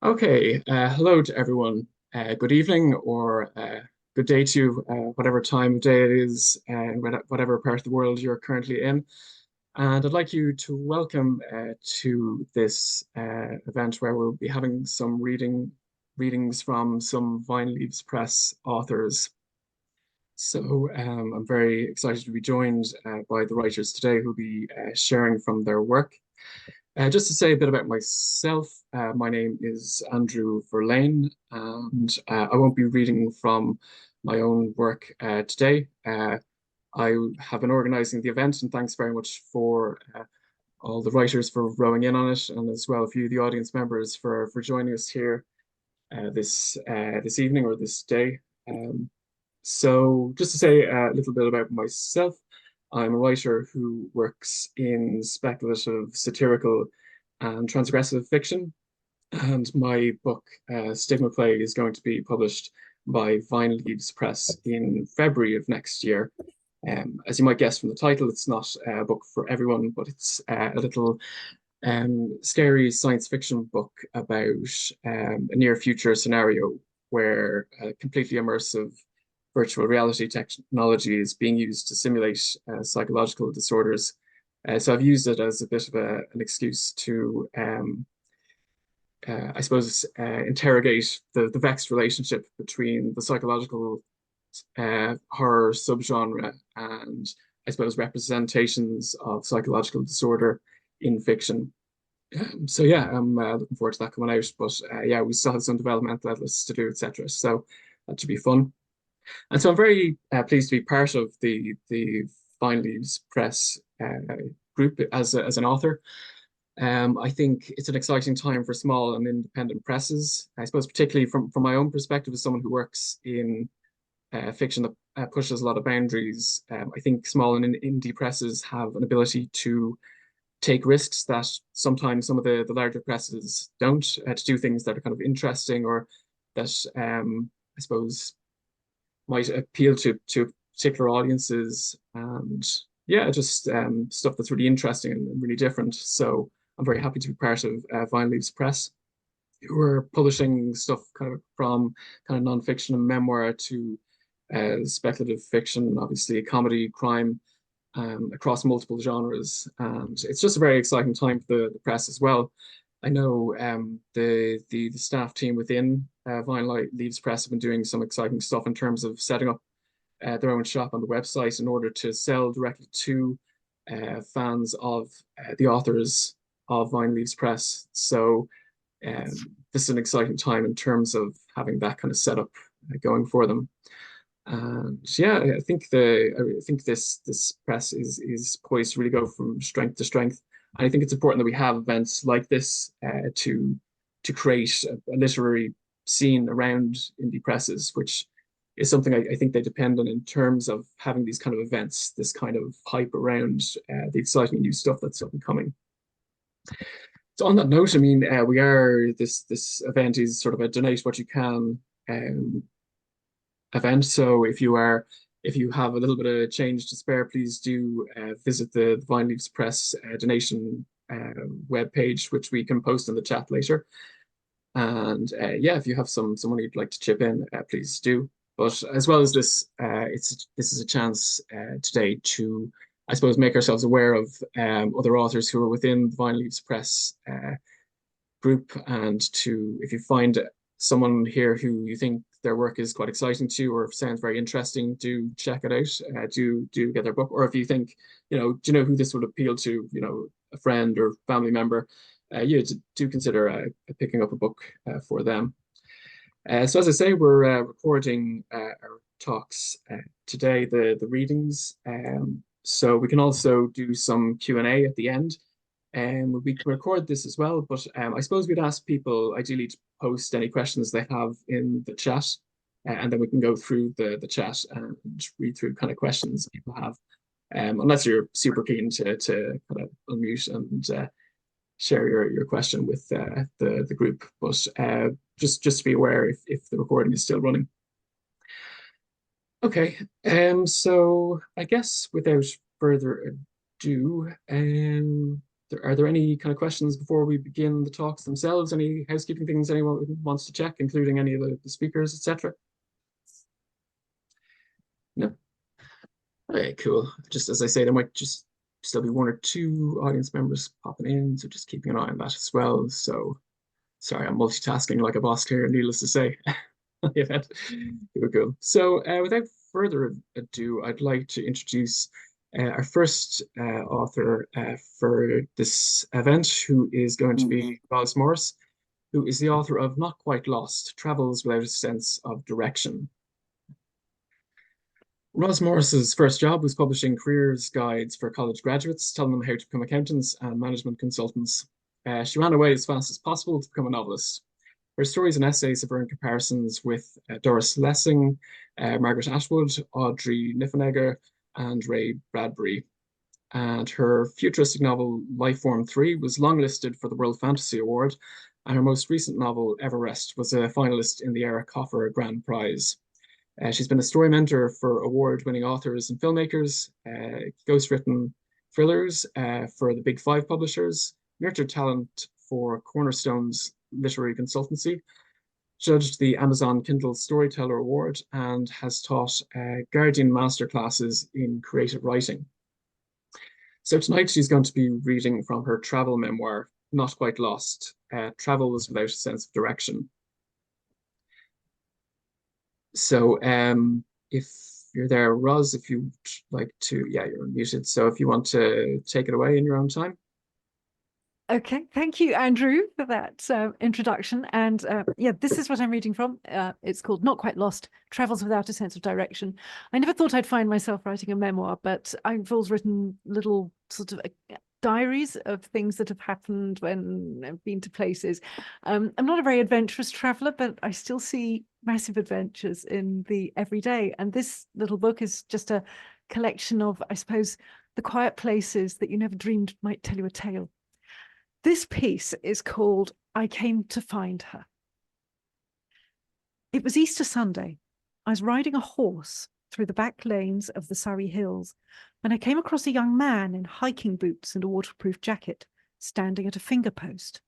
Okay, hello to everyone. Good evening or good day to you, whatever time of day it is, and whatever part of the world you're currently in. And I'd like you to welcome to this event where we'll be having some readings from some Vine Leaves Press authors. So I'm very excited to be joined by the writers today who'll be sharing from their work. Just to say a bit about myself, my name is Andrew Verlaine, and I won't be reading from my own work today. I have been organizing the event, and thanks very much for all the writers for rowing in on it, and as well a few of the audience members for joining us here this evening or this day. So just to say a little bit about myself, I'm a writer who works in speculative, satirical, and transgressive fiction. And my book, Stigma Play, is going to be published by Vine Leaves Press in February of next year. As you might guess from the title, it's not a book for everyone, but it's a little scary science fiction book about a near future scenario where completely immersive virtual reality technology is being used to simulate psychological disorders. So I've used it as a bit of an excuse to, I suppose, interrogate the vexed relationship between the psychological horror subgenre and, I suppose, representations of psychological disorder in fiction. So yeah, I'm looking forward to that coming out. But yeah, we still have some developmental edits to do, etc. So that should be fun. And so I'm very pleased to be part of the Vine Leaves Press group as an author. I think it's an exciting time for small and independent presses. I suppose particularly from my own perspective as someone who works in fiction that pushes a lot of boundaries. I think small and indie presses have an ability to take risks that sometimes some of the larger presses don't, to do things that are kind of interesting or that I suppose might appeal to particular audiences, and yeah, just stuff that's really interesting and really different. So I'm very happy to be part of Vine Leaves Press, who are publishing stuff kind of from kind of nonfiction and memoir to speculative fiction, obviously comedy, crime, across multiple genres. And it's just a very exciting time for the press as well. I know the staff team within Vine Leaves Press have been doing some exciting stuff in terms of setting up their own shop on the website in order to sell directly to fans of the authors of Vine Leaves Press. So this is an exciting time in terms of having that kind of setup going for them. And yeah, I think this press is poised to really go from strength to strength. And I think it's important that we have events like this to create a literary scene around indie presses, which is something I think they depend on in terms of having these kind of events, this kind of hype around the exciting new stuff that's up and coming. So on that note, I mean, we are this event is sort of a donate what you can event. So if you have a little bit of change to spare, please do visit the Vine Leaves Press donation web page, which we can post in the chat later. And yeah, if you have some money you'd like to chip in, please do. But as well as this, this is a chance today to, I suppose, make ourselves aware of other authors who are within the Vine Leaves Press group, and to, if you find someone here who you think their work is quite exciting to you or sounds very interesting, do check it out. Do get their book. Or if you think, do you know who this would appeal to? A friend or family member. Yeah, do consider picking up a book for them. So as I say, we're recording our talks today, the readings. So we can also do some Q&A at the end. And we can record this as well, but I suppose we'd ask people ideally to post any questions they have in the chat, and then we can go through the chat and read through kind of questions people have, unless you're super keen to kind of unmute and share your question with the group. But just to be aware if the recording is still running. Okay, so I guess without further ado, there Are there any kind of questions before we begin the talks themselves? Any housekeeping things anyone wants to check, including any of the speakers, etc.? No? Okay, cool. Just as I say, there might just still be one or two audience members popping in, so just keeping an eye on that as well. So sorry, I'm multitasking like a boss here, needless to say. Yeah, here we go. So without further ado, I'd like to introduce our first author for this event, who is going to be Roz Morris, who is the author of Not Quite Lost, Travels Without a Sense of Direction. Roz Morris's first job was publishing careers guides for college graduates, telling them how to become accountants and management consultants. She ran away as fast as possible to become a novelist. Her stories and essays have earned comparisons with Doris Lessing, Margaret Atwood, Audrey Niffenegger, and Ray Bradbury. And her futuristic novel, Lifeform 3, was longlisted for the World Fantasy Award, and her most recent novel, Everest, was a finalist in the Eric Hoffer Grand Prize. She's been a story mentor for award-winning authors and filmmakers, ghostwritten thrillers for the Big Five publishers, nurtured talent for Cornerstone's literary consultancy, judged the Amazon Kindle Storyteller Award, and has taught Guardian masterclasses in creative writing. So tonight she's going to be reading from her travel memoir, Not Quite Lost, Travels Without a Sense of Direction. So if you're there, Roz, if you'd like to, yeah, you're unmuted. So if you want to take it away in your own time. Okay, thank you, Andrew, for that introduction. And yeah, this is what I'm reading from. It's called Not Quite Lost, Travels Without a Sense of Direction. I never thought I'd find myself writing a memoir, but I've always written little sort of diaries of things that have happened when I've been to places. I'm not a very adventurous traveler, but I still see massive adventures in the everyday. And this little book is just a collection of, I suppose, the quiet places that you never dreamed might tell you a tale. This piece is called I Came to Find Her. It was Easter Sunday. I was riding a horse through the back lanes of the Surrey Hills when I came across a young man in hiking boots and a waterproof jacket standing at a finger post.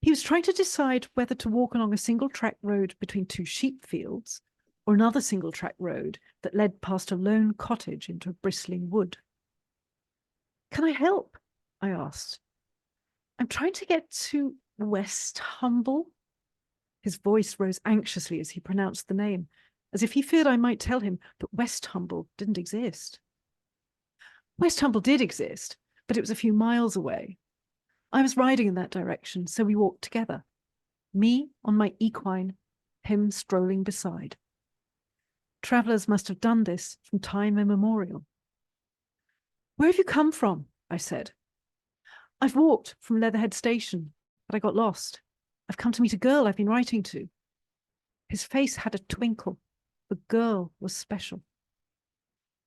He was trying to decide whether to walk along a single-track road between two sheep fields or another single-track road that led past a lone cottage into a bristling wood. "Can I help?" I asked. "I'm trying to get to West Humble." His voice rose anxiously as he pronounced the name, as if he feared I might tell him that West Humble didn't exist. West Humble did exist, but it was a few miles away. I was riding in that direction, so we walked together. Me on my equine, him strolling beside. Travellers must have done this from time immemorial. "Where have you come from?" I said. "I've walked from Leatherhead Station, but I got lost. I've come to meet a girl I've been writing to." His face had a twinkle. The girl was special.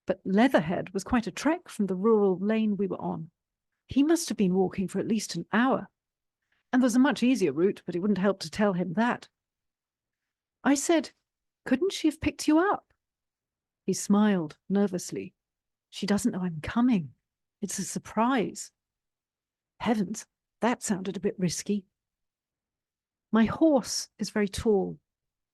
But Leatherhead was quite a trek from the rural lane we were on. He must have been walking for at least an hour. And there's a much easier route, but it wouldn't help to tell him that. I said, "Couldn't she have picked you up?" He smiled nervously. "She doesn't know I'm coming. It's a surprise." Heavens, that sounded a bit risky. My horse is very tall.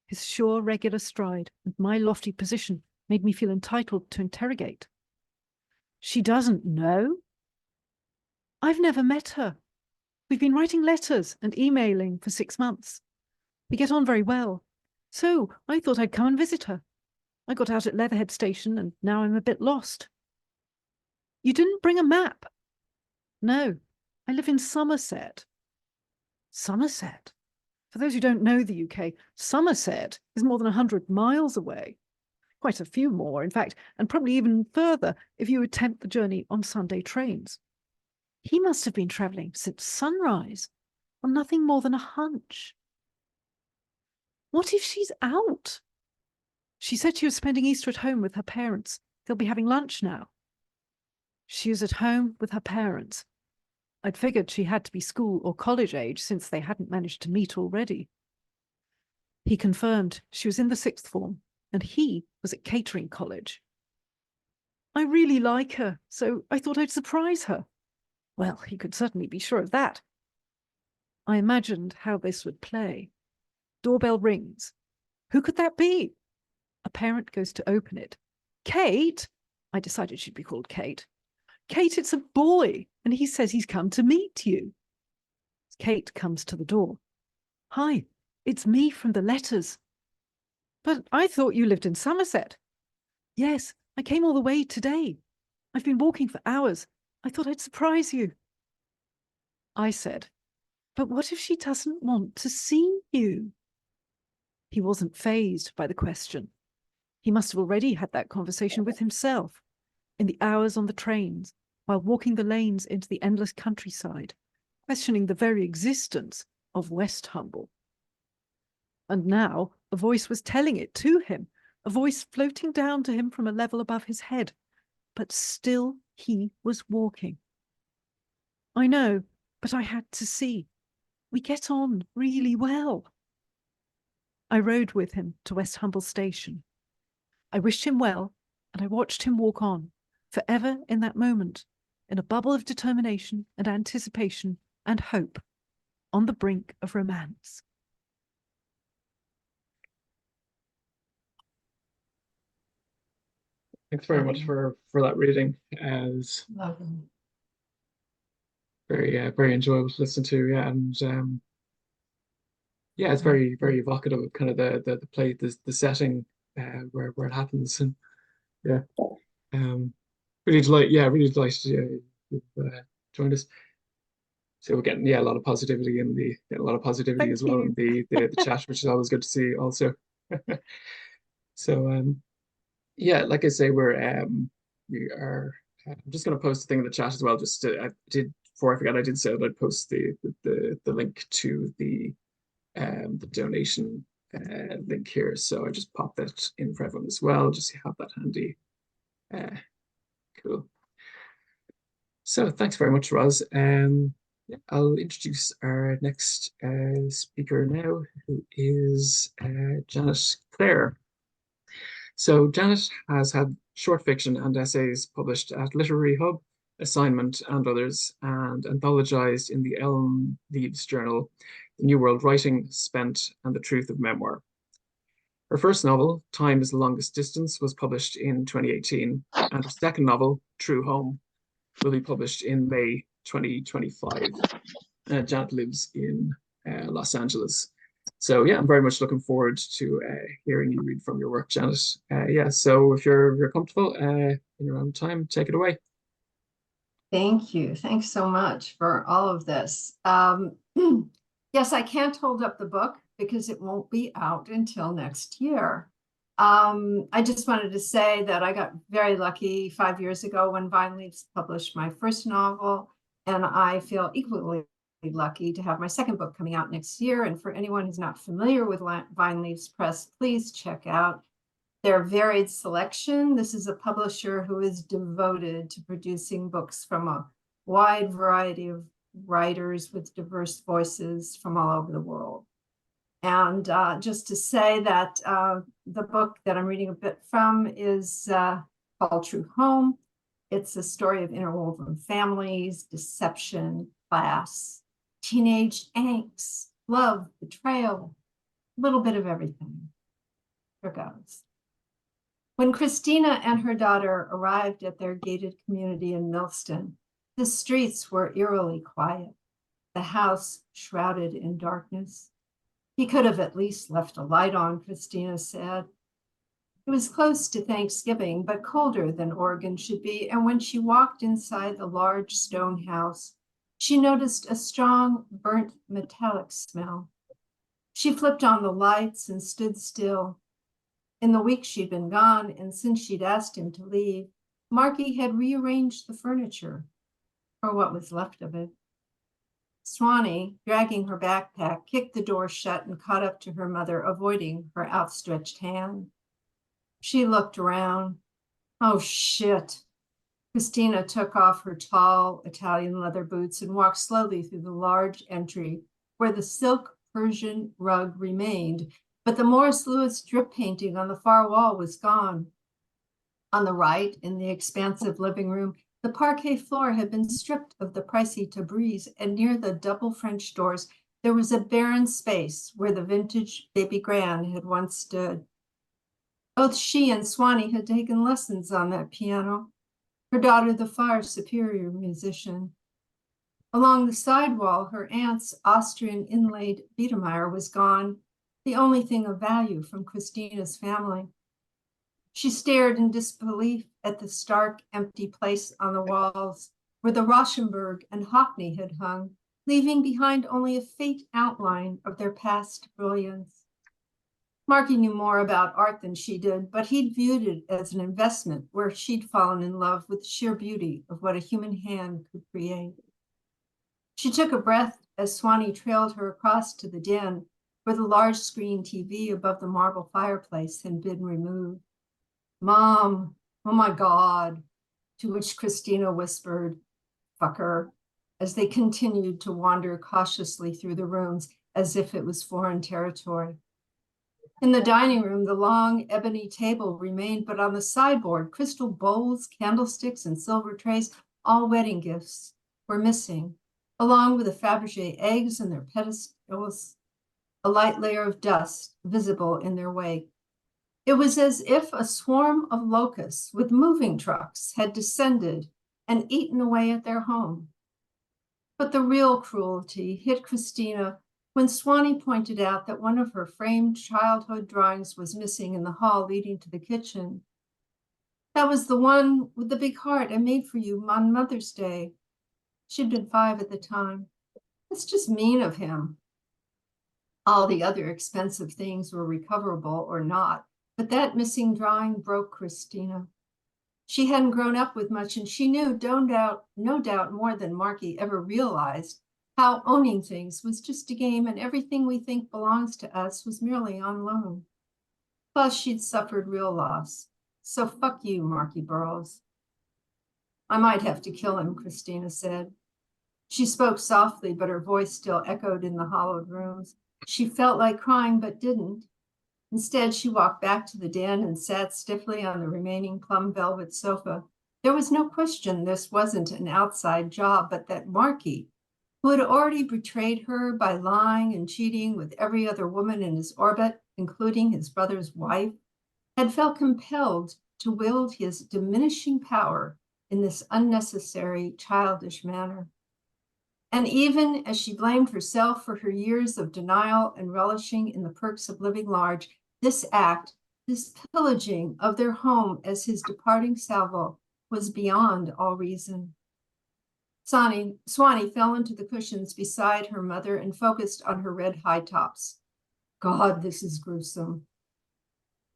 His sure, regular stride and my lofty position made me feel entitled to interrogate. "She doesn't know?" "I've never met her. We've been writing letters and emailing for 6 months. We get on very well. So I thought I'd come and visit her. I got out at Leatherhead Station and now I'm a bit lost." "You didn't bring a map?" "No. I live in Somerset." Somerset? For those who don't know the UK, Somerset is more than 100 miles away. Quite a few more, in fact, and probably even further if you attempt the journey on Sunday trains. He must have been travelling since sunrise on nothing more than a hunch. What if she's out? She said she was spending Easter at home with her parents. They'll be having lunch now. She was at home with her parents. I'd figured she had to be school or college age since they hadn't managed to meet already. He confirmed she was in the 6th form and he was at catering college. I really like her, so I thought I'd surprise her. Well, he could certainly be sure of that. I imagined how this would play. Doorbell rings. Who could that be? A parent goes to open it. Kate? I decided she'd be called Kate. Kate, it's a boy, and he says he's come to meet you. Kate comes to the door. Hi, it's me from the letters. But I thought you lived in Somerset. Yes, I came all the way today. I've been walking for hours. I thought I'd surprise you. I said, but what if she doesn't want to see you? He wasn't fazed by the question. He must have already had that conversation with himself in the hours on the trains, while walking the lanes into the endless countryside, questioning the very existence of West Humble. And now a voice was telling it to him, a voice floating down to him from a level above his head. But still he was walking. I know, but I had to see. We get on really well. I rode with him to West Humble Station. I wished him well, and I watched him walk on, forever in that moment, in a bubble of determination and anticipation and hope, on the brink of romance. Thanks very much for that reading. As very enjoyable to listen to. Yeah, and yeah, it's very evocative of kind of the play, the setting where it happens, and yeah, really delighted you've joined us. So we're getting a lot of positivity Thank as well you. in the chat, which is always good to see also. So yeah, like I say, we are. I'm just going to post a thing in the chat as well. I did before I forgot. I did say that I'd post the link to the donation link here. So I just popped that in for everyone as well, just to have that handy. Cool. So thanks very much, Roz. Yeah, I'll introduce our next speaker now, who is Janet Clare. So Janet has had short fiction and essays published at Literary Hub, Assignment, and others, and anthologized in the Elm Leaves Journal, The New World Writing, Spent, and the Truth of Memoir. Her first novel, Time is the Longest Distance, was published in 2018, and her second novel, True Home, will be published in May 2025. Janet lives in Los Angeles. So yeah, I'm very much looking forward to hearing you read from your work, Janet. Yeah, so if you're comfortable in your own time, take it away. Thank you. Thanks so much for all of this. Yes, I can't hold up the book because it won't be out until next year. I just wanted to say that I got very lucky 5 years ago when Vine Leaves published my first novel, and I feel equally lucky to have my second book coming out next year. And for anyone who's not familiar with Vine Leaves Press, please check out their varied selection. This is a publisher who is devoted to producing books from a wide variety of writers with diverse voices from all over the world. And just to say that the book that I'm reading a bit from is called True Home. It's a story of interwoven families, deception, class, teenage angst, love, betrayal, a little bit of everything. Here goes. When Christina and her daughter arrived at their gated community in Millston, the streets were eerily quiet, the house shrouded in darkness. He could have at least left a light on, Christina said. It was close to Thanksgiving, but colder than Oregon should be, and when she walked inside the large stone house, she noticed a strong, burnt metallic smell. She flipped on the lights and stood still. In the week she'd been gone, and since she'd asked him to leave, Marky had rearranged the furniture, or what was left of it. Swanee, dragging her backpack, kicked the door shut and caught up to her mother, avoiding her outstretched hand. She looked around. Oh, shit. Christina took off her tall Italian leather boots and walked slowly through the large entry where the silk Persian rug remained, but the Morris Louis drip painting on the far wall was gone. On the right, in the expansive living room, The parquet floor had been stripped of the pricey tabourets, and near the double French doors, there was a barren space where the vintage baby grand had once stood. Both she and Swanee had taken lessons on that piano, her daughter the far superior musician. Along the side wall, her aunt's Austrian inlaid Biedermeier was gone, the only thing of value from Christina's family. She stared in disbelief at the stark, empty place on the walls where the Rauschenberg and Hockney had hung, leaving behind only a faint outline of their past brilliance. Marky knew more about art than she did, but he'd viewed it as an investment where she'd fallen in love with the sheer beauty of what a human hand could create. She took a breath as Swanee trailed her across to the den where the large screen TV above the marble fireplace had been removed. Mom, oh my God, to which Christina whispered, fucker, as they continued to wander cautiously through the rooms as if it was foreign territory. In the dining room, the long ebony table remained, but on the sideboard, crystal bowls, candlesticks, and silver trays, all wedding gifts, were missing, along with the Fabergé eggs and their pedestals, a light layer of dust visible in their wake. It was as if a swarm of locusts with moving trucks had descended and eaten away at their home. But the real cruelty hit Christina when Swanee pointed out that one of her framed childhood drawings was missing in the hall leading to the kitchen. That was the one with the big heart I made for you on Mother's Day. She'd been 5 at the time. It's just mean of him. All the other expensive things were recoverable or not, but that missing drawing broke Christina. She hadn't grown up with much, and she knew, no doubt more than Marky ever realized, how owning things was just a game and everything we think belongs to us was merely on loan. Plus, she'd suffered real loss. So fuck you, Marky Burroughs. I might have to kill him, Christina said. She spoke softly, but her voice still echoed in the hollowed rooms. She felt like crying, but didn't. Instead, she walked back to the den and sat stiffly on the remaining plum velvet sofa. There was no question this wasn't an outside job, but that Marky, who had already betrayed her by lying and cheating with every other woman in his orbit, including his brother's wife, had felt compelled to wield his diminishing power in this unnecessary, childish manner. And even as she blamed herself for her years of denial and relishing in the perks of living large, this act, this pillaging of their home as his departing salvo, was beyond all reason. Swanee fell into the cushions beside her mother and focused on her red high tops. God, this is gruesome.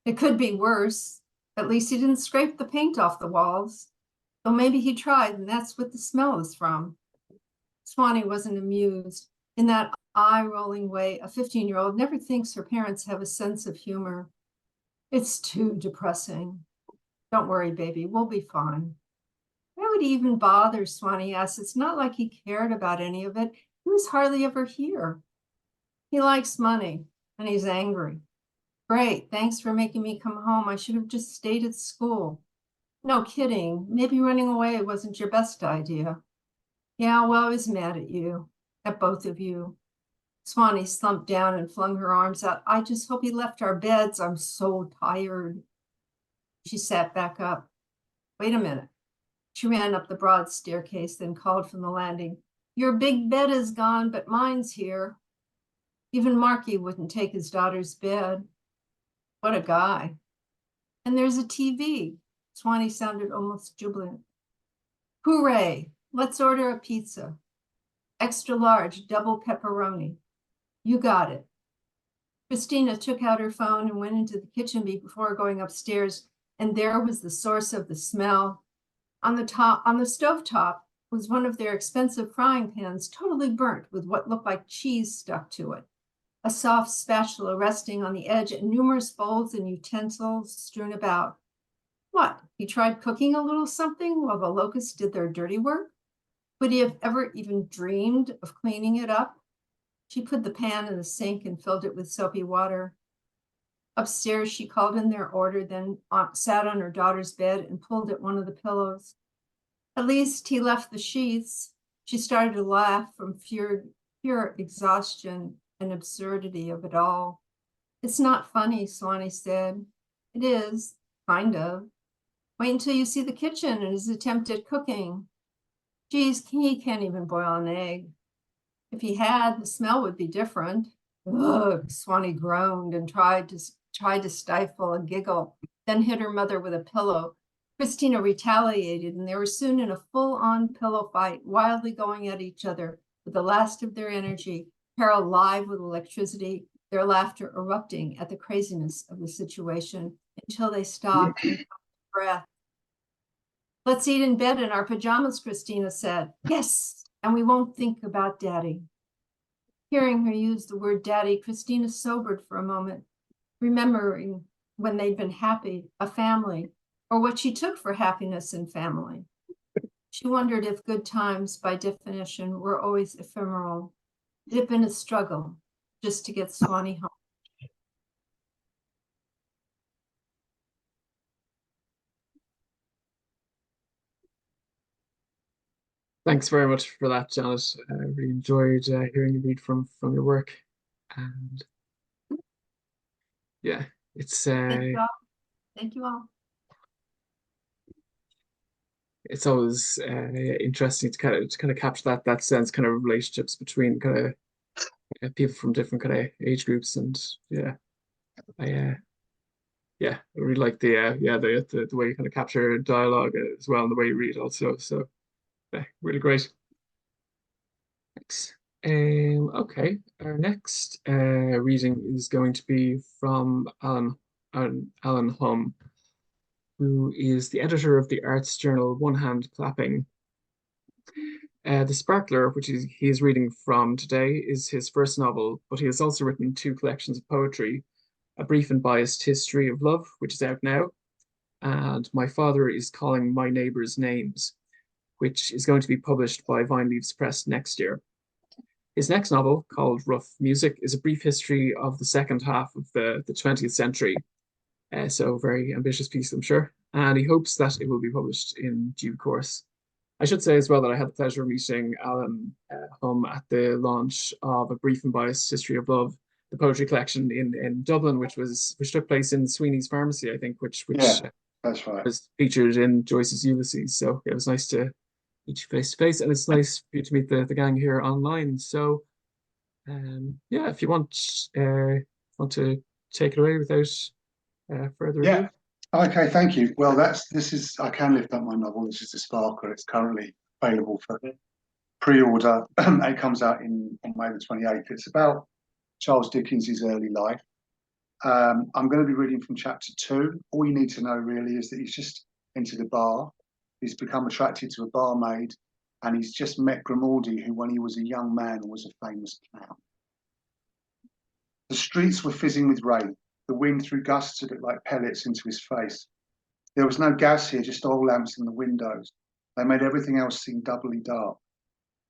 It could be worse. At least he didn't scrape the paint off the walls. Though maybe he tried, and that's what the smell is from. Swanee wasn't amused. In that eye-rolling way, a 15-year-old never thinks her parents have a sense of humor. It's too depressing. Don't worry, baby, we'll be fine. Why would he even bother, Swanee asked. It's not like he cared about any of it. He was hardly ever here. He likes money, and he's angry. Great, thanks for making me come home. I should have just stayed at school. No kidding. Maybe running away wasn't your best idea. Yeah, well, I was mad at you, at both of you. Swanee slumped down and flung her arms out. I just hope he left our beds. I'm so tired. She sat back up. Wait a minute. She ran up the broad staircase, then called from the landing. Your big bed is gone, but mine's here. Even Marky wouldn't take his daughter's bed. What a guy. And there's a TV. Swanee sounded almost jubilant. Hooray. Let's order a pizza. Extra large, double pepperoni. You got it. Christina took out her phone and went into the kitchen before going upstairs, and there was the source of the smell. On the stovetop was one of their expensive frying pans, totally burnt with what looked like cheese stuck to it. A soft spatula resting on the edge and numerous bowls and utensils strewn about. What, he tried cooking a little something while the locusts did their dirty work? Would he have ever even dreamed of cleaning it up? She put the pan in the sink and filled it with soapy water. Upstairs, she called in their order, then sat on her daughter's bed and pulled at one of the pillows. At least he left the sheaths. She started to laugh from pure exhaustion and absurdity of it all. It's not funny, Swanee said. It is, kind of. Wait until you see the kitchen and his attempt at cooking. Geez, he can't even boil an egg. If he had, the smell would be different. Ugh, Swanee groaned and tried to stifle a giggle, then hit her mother with a pillow. Christina retaliated, and they were soon in a full-on pillow fight, wildly going at each other with the last of their energy, hair alive with electricity, their laughter erupting at the craziness of the situation until they stopped and caught breath. Let's eat in bed in our pajamas, Christina said. Yes, and we won't think about Daddy. Hearing her use the word Daddy, Christina sobered for a moment, remembering when they'd been happy, a family, or what she took for happiness in family. She wondered if good times, by definition, were always ephemeral. It had been a struggle just to get Swanee home. Thanks very much for that, Janet. I really enjoyed hearing you read from your work, and yeah, it's Thank you all. Thank you all. it's always interesting to kind of capture that sense, kind of relationships between kind of people from different kind of age groups, and yeah, I yeah, I really like the way you kind of capture dialogue as well, and the way you read also. So yeah, really great. Thanks. Okay, our next reading is going to be from Alan Humm, who is the editor of the arts journal One Hand Clapping. The Sparkler, which he is reading from today, is his first novel, but he has also written two collections of poetry, A Brief and Biased History of Love, which is out now, and My Father is Calling My Neighbors Names, which is going to be published by Vine Leaves Press next year. His next novel, called Rough Music, is a brief history of the second half of the 20th century. So very ambitious piece, I'm sure. And he hopes that it will be published in due course. I should say as well that I had the pleasure of meeting Alan Humm at the launch of A Brief and Biased History of Love, the poetry collection in Dublin, which took place in Sweeney's Pharmacy, I think, which yeah, that's right. was featured in Joyce's Ulysses. So it was nice to meet you face to face, and it's nice for you to meet the gang here online. So yeah, if you want to take it away without further ado. Okay, thank you. Well, I Can Lift Up My Novel. This is The Sparkler. It's currently available for pre-order. It comes out on May the 28th. It's about Charles Dickens' early life. I'm going to be reading from chapter 2. All you need to know really is that he's just entered a bar. He's become attracted to a barmaid, and he's just met Grimaldi, who when he was a young man was a famous clown. The streets were fizzing with rain. The wind threw gusts of it like pellets into his face. There was no gas here, just oil lamps in the windows. They made everything else seem doubly dark.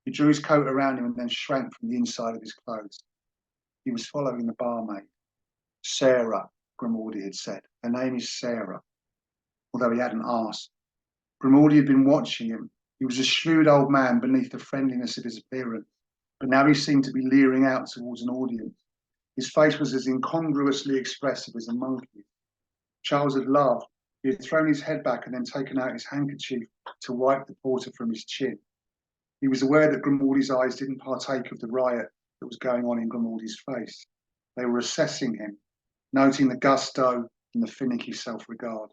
He drew his coat around him and then shrank from the inside of his clothes. He was following the barmaid. Sarah, Grimaldi had said. Her name is Sarah, although he hadn't asked. Grimaldi had been watching him. He was a shrewd old man beneath the friendliness of his appearance, but now he seemed to be leering out towards an audience. His face was as incongruously expressive as a monkey's. Charles had laughed. He had thrown his head back and then taken out his handkerchief to wipe the porter from his chin. He was aware that Grimaldi's eyes didn't partake of the riot that was going on in Grimaldi's face. They were assessing him, noting the gusto and the finicky self-regard.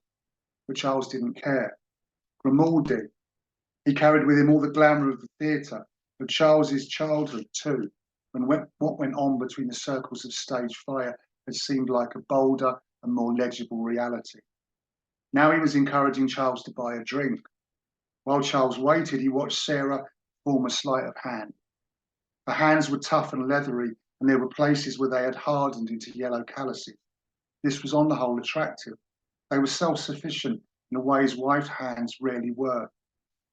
But Charles didn't care. Grimaldi, he carried with him all the glamour of the theatre, of Charles's childhood too, when what went on between the circles of stage fire had seemed like a bolder and more legible reality. Now he was encouraging Charles to buy a drink. While Charles waited, he watched Sarah form a sleight of hand. Her hands were tough and leathery, and there were places where they had hardened into yellow calluses. This was on the whole attractive. They were self-sufficient in a way his wife's hands rarely were.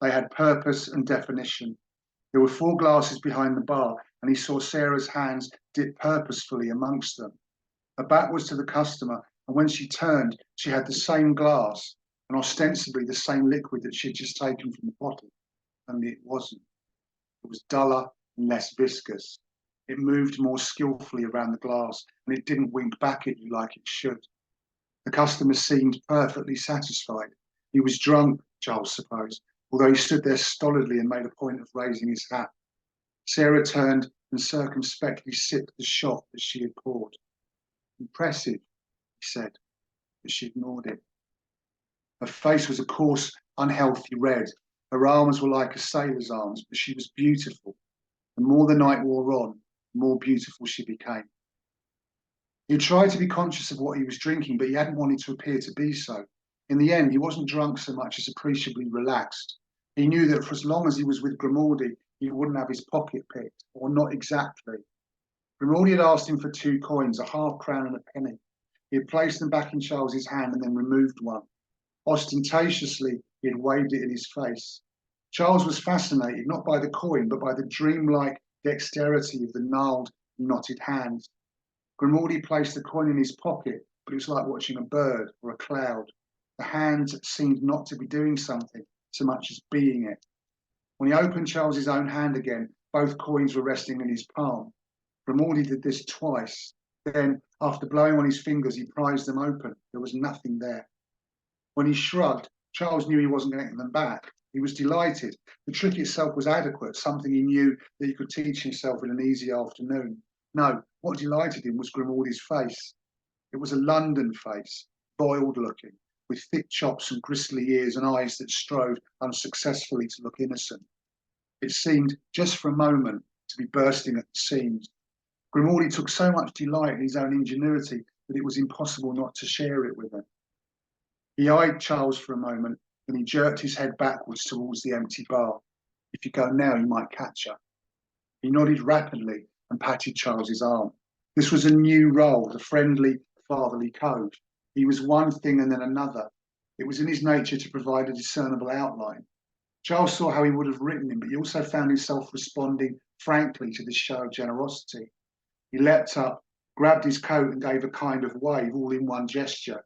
They had purpose and definition. There were 4 glasses behind the bar, and he saw Sarah's hands dip purposefully amongst them. Her back was to the customer, and when she turned, she had the same glass, and ostensibly the same liquid that she'd just taken from the bottle, only it wasn't. It was duller and less viscous. It moved more skillfully around the glass, and it didn't wink back at you like it should. The customer seemed perfectly satisfied. He was drunk, Charles supposed, although he stood there stolidly and made a point of raising his hat. Sarah turned and circumspectly sipped the shot that she had poured. Impressive, he said, but she ignored it. Her face was a coarse, unhealthy red. Her arms were like a sailor's arms, but she was beautiful. The more the night wore on, the more beautiful she became. He tried to be conscious of what he was drinking, but he hadn't wanted to appear to be so. In the end, he wasn't drunk so much as appreciably relaxed. He knew that for as long as he was with Grimaldi, he wouldn't have his pocket picked, or not exactly. Grimaldi had asked him for 2 coins, a half-crown and a penny. He had placed them back in Charles's hand and then removed one. Ostentatiously, he had waved it in his face. Charles was fascinated, not by the coin, but by the dreamlike dexterity of the gnarled, knotted hands. Grimaldi placed the coin in his pocket, but it was like watching a bird or a cloud. The hands seemed not to be doing something, so much as being it. When he opened Charles's own hand again, both coins were resting in his palm. Grimaldi did this twice. Then, after blowing on his fingers, he prized them open. There was nothing there. When he shrugged, Charles knew he wasn't going to get them back. He was delighted. The trick itself was adequate, something he knew that he could teach himself in an easy afternoon. No, what delighted him was Grimaldi's face. It was a London face, boiled looking, with thick chops and gristly ears and eyes that strove unsuccessfully to look innocent. It seemed, just for a moment, to be bursting at the seams. Grimaldi took so much delight in his own ingenuity that it was impossible not to share it with him. He eyed Charles for a moment, and he jerked his head backwards towards the empty bar. If you go now, you might catch her. He nodded rapidly and patted Charles's arm. This was a new role, the friendly, fatherly code. He was one thing and then another. It was in his nature to provide a discernible outline. Charles saw how he would have written him, but he also found himself responding frankly to this show of generosity. He leapt up, grabbed his coat and gave a kind of wave, all in one gesture.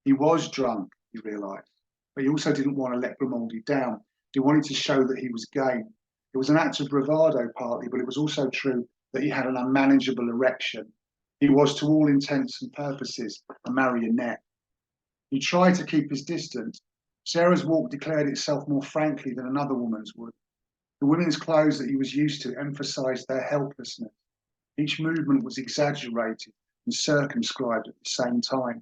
He was drunk, he realised, but he also didn't want to let Grimaldi down. He wanted to show that he was game. It was an act of bravado partly, but it was also true that he had an unmanageable erection. He was, to all intents and purposes, a marionette. He tried to keep his distance. Sarah's walk declared itself more frankly than another woman's would. The women's clothes that he was used to emphasised their helplessness. Each movement was exaggerated and circumscribed at the same time.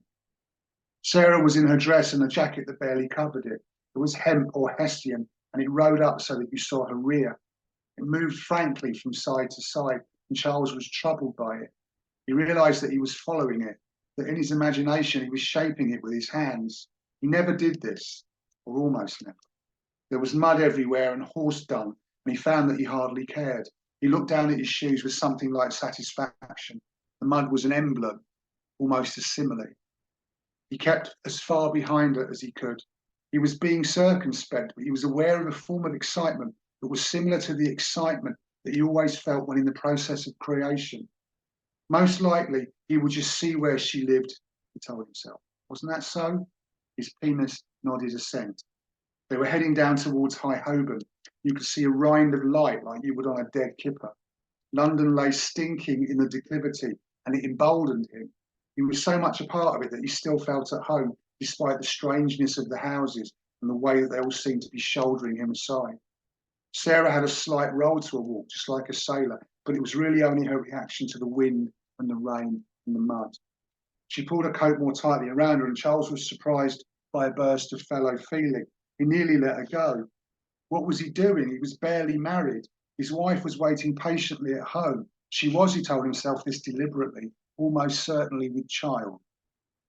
Sarah was in her dress and a jacket that barely covered it. It was hemp or hessian, and it rode up so that you saw her rear. It moved frankly from side to side, and Charles was troubled by it. He realised that he was following it, that in his imagination he was shaping it with his hands. He never did this, or almost never. There was mud everywhere and horse dung, and he found that he hardly cared. He looked down at his shoes with something like satisfaction. The mud was an emblem, almost a simile. He kept as far behind her as he could. He was being circumspect, but he was aware of a form of excitement that was similar to the excitement that he always felt when in the process of creation. Most likely, he would just see where she lived, he told himself. Wasn't that so? His penis nodded assent. They were heading down towards High Holborn. You could see a rind of light like you would on a dead kipper. London lay stinking in the declivity, and it emboldened him. He was so much a part of it that he still felt at home, despite the strangeness of the houses and the way that they all seemed to be shouldering him aside. Sarah had a slight roll to her walk, just like a sailor, but it was really only her reaction to the wind and the rain and the mud. She pulled her coat more tightly around her, and Charles was surprised by a burst of fellow feeling. He nearly let her go. What was he doing? He was barely married. His wife was waiting patiently at home. She was, he told himself this deliberately, almost certainly with child.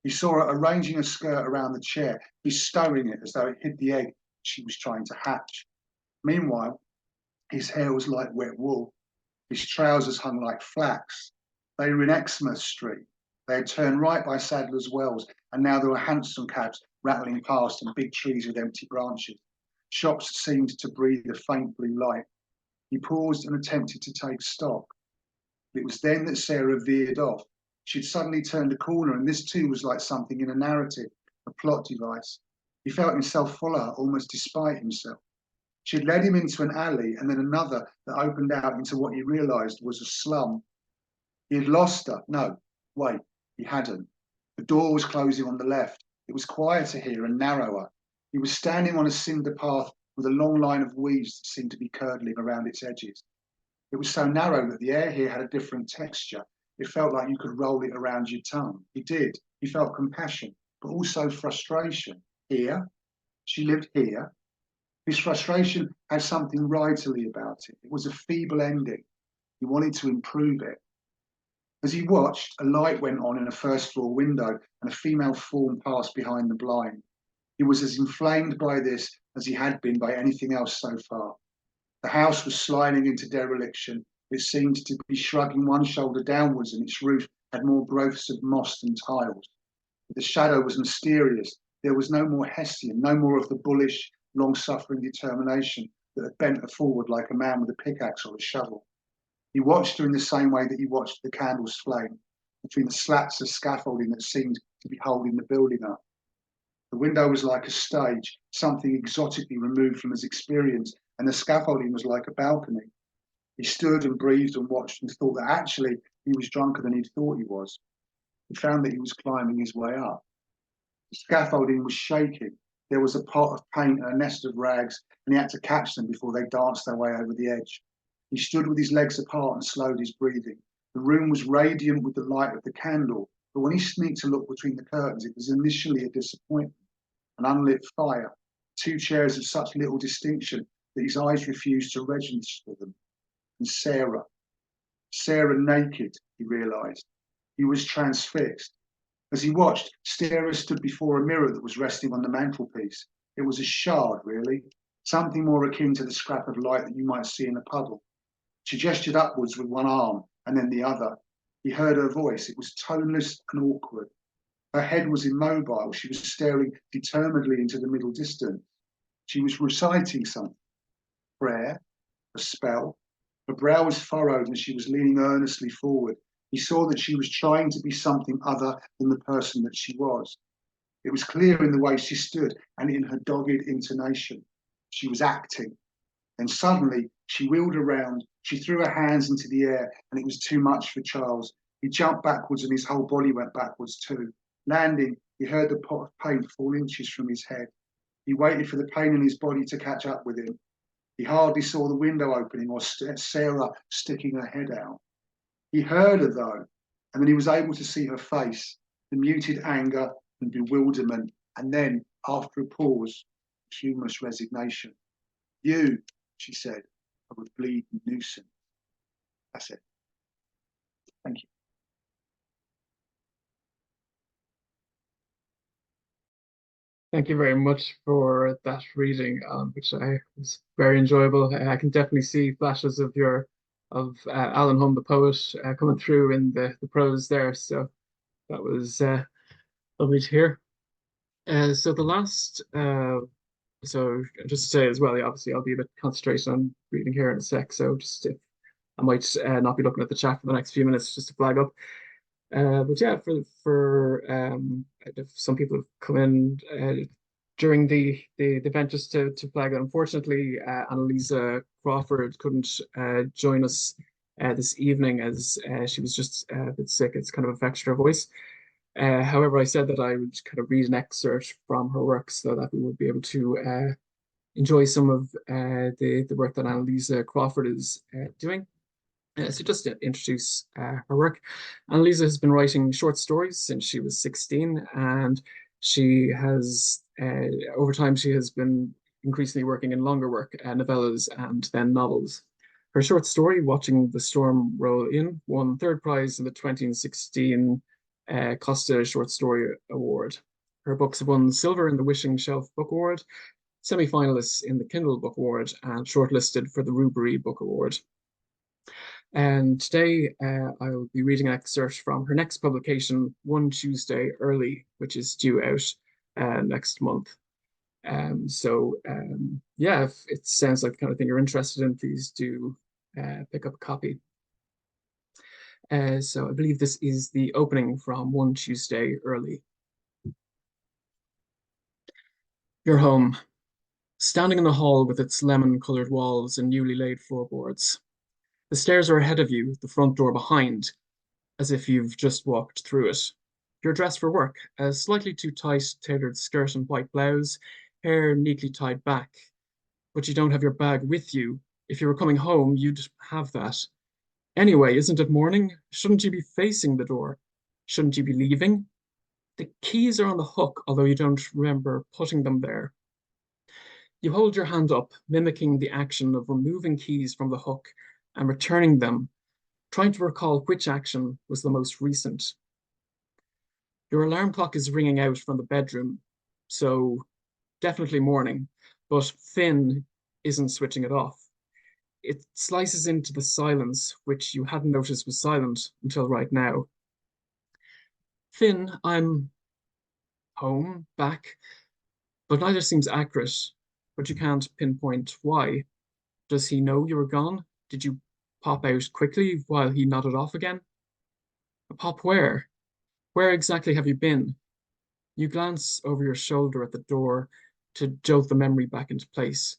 He saw her arranging a skirt around the chair, bestowing it as though it hid the egg she was trying to hatch. Meanwhile, his hair was like wet wool. His trousers hung like flax. They were in Exmouth Street. They had turned right by Sadler's Wells, and now there were hansom cabs rattling past and big trees with empty branches. Shops seemed to breathe a faint blue light. He paused and attempted to take stock. It was then that Sarah veered off. She'd suddenly turned a corner, and this too was like something in a narrative, a plot device. He felt himself follow her, almost despite himself. She had led him into an alley and then another that opened out into what he realised was a slum. He had lost her. No, wait, he hadn't. The door was closing on the left. It was quieter here and narrower. He was standing on a cinder path with a long line of weeds that seemed to be curdling around its edges. It was so narrow that the air here had a different texture. It felt like you could roll it around your tongue. He did. He felt compassion, but also frustration. Here, she lived here. His frustration had something writerly about it. It was a feeble ending. He wanted to improve it. As he watched, a light went on in a first floor window and a female form passed behind the blind. He was as inflamed by this as he had been by anything else so far. The house was sliding into dereliction. It seemed to be shrugging one shoulder downwards, and its roof had more growths of moss than tiles. But the shadow was mysterious. There was no more Hessian, no more of the bullish, long-suffering determination that had bent her forward like a man with a pickaxe or a shovel. He watched her in the same way that he watched the candles flame, between the slats of scaffolding that seemed to be holding the building up. The window was like a stage, something exotically removed from his experience, and the scaffolding was like a balcony. He stood and breathed and watched and thought that actually he was drunker than he'd thought he was. He found that he was climbing his way up. The scaffolding was shaking. There was a pot of paint and a nest of rags, and he had to catch them before they danced their way over the edge. He stood with his legs apart and slowed his breathing. The room was radiant with the light of the candle, but when he sneaked to look between the curtains, it was initially a disappointment. An unlit fire, 2 chairs of such little distinction that his eyes refused to register them. And Sarah naked, he realised. He was transfixed. As he watched, Sarah stood before a mirror that was resting on the mantelpiece. It was a shard, really, something more akin to the scrap of light that you might see in a puddle. She gestured upwards with one arm and then the other. He heard her voice. It was toneless and awkward. Her head was immobile. She was staring determinedly into the middle distance. She was reciting something. Prayer, a spell. Her brow was furrowed and she was leaning earnestly forward. He saw that she was trying to be something other than the person that she was. It was clear in the way she stood and in her dogged intonation. She was acting. Then suddenly she wheeled around. She threw her hands into the air and it was too much for Charles. He jumped backwards and his whole body went backwards too. Landing, he heard the pot of paint fall inches from his head. He waited for the pain in his body to catch up with him. He hardly saw the window opening or Sarah sticking her head out. He heard her though, and then he was able to see her face, the muted anger and bewilderment, and then, after a pause, humorous resignation. You, she said, are a bleeding nuisance. That's it. Thank you. Thank you very much for that reading, which was very enjoyable. I can definitely see flashes of Alan Humm, the poet, coming through in the prose there. So that was lovely to hear. So the last, so just to say as well, obviously I'll be a bit concentrated on reading here in a sec. So just if I might not be looking at the chat for the next few minutes, just to flag up. But yeah, for if some people have come in during the event, just to flag that unfortunately Annalisa Crawford couldn't join us this evening as she was just a bit sick. It's kind of affected her voice. However, I said that I would kind of read an excerpt from her work so that we would be able to enjoy some of the work that Annalisa Crawford is doing. So just to introduce her work, Annalisa has been writing short stories since she was 16, and she has, over time, she has been increasingly working in longer work, novellas and then novels. Her short story, Watching the Storm Roll In, won 3rd prize in the 2016 Costa Short Story Award. Her books have won silver in the Wishing Shelf Book Award, semi-finalists in the Kindle Book Award, and shortlisted for the Rubery Book Award. And today I'll be reading an excerpt from her next publication, One Tuesday Early, which is due out next month. Yeah, if it sounds like the kind of thing you're interested in, please do pick up a copy. So I believe this is the opening from One Tuesday Early. You're home, standing in the hall with its lemon-colored walls and newly laid floorboards. The stairs are ahead of you, the front door behind, as if you've just walked through it. You're dressed for work, a slightly too tight tailored skirt and white blouse, hair neatly tied back, but you don't have your bag with you. If you were coming home, you'd have that. Anyway, isn't it morning? Shouldn't you be facing the door? Shouldn't you be leaving? The keys are on the hook, although you don't remember putting them there. You hold your hand up, mimicking the action of removing keys from the hook and returning them, trying to recall which action was the most recent. Your alarm clock is ringing out from the bedroom, so definitely morning, but Finn isn't switching it off. It slices into the silence, which you hadn't noticed was silent until right now. Finn, I'm home, back, but neither seems accurate, but you can't pinpoint why. Does he know you were gone? Did you pop out quickly while he nodded off again? Pop where? Where exactly have you been? You glance over your shoulder at the door to jolt the memory back into place,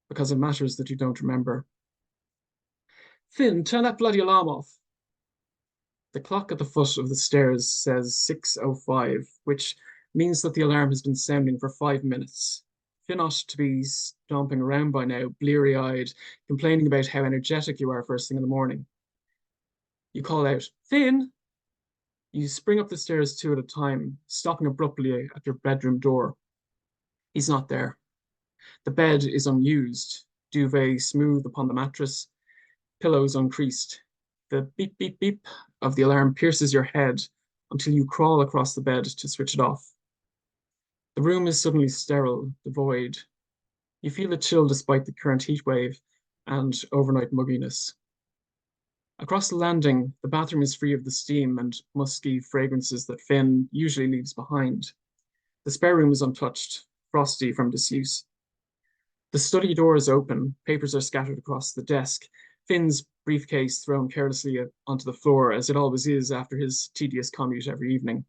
because it matters that you don't remember. Finn, turn that bloody alarm off. The clock at the foot of the stairs says 6:05, which means that the alarm has been sounding for 5 minutes. Finn ought to be stomping around by now, bleary-eyed, complaining about how energetic you are first thing in the morning. You call out, Finn! You spring up the stairs two at a time, stopping abruptly at your bedroom door. He's not there. The bed is unused, duvet smooth upon the mattress, pillows uncreased. The beep, beep, beep of the alarm pierces your head until you crawl across the bed to switch it off. The room is suddenly sterile, devoid. You feel a chill despite the current heat wave and overnight mugginess. Across the landing, the bathroom is free of the steam and musky fragrances that Finn usually leaves behind. The spare room is untouched, frosty from disuse. The study door is open, papers are scattered across the desk, Finn's briefcase thrown carelessly onto the floor, as it always is after his tedious commute every evening.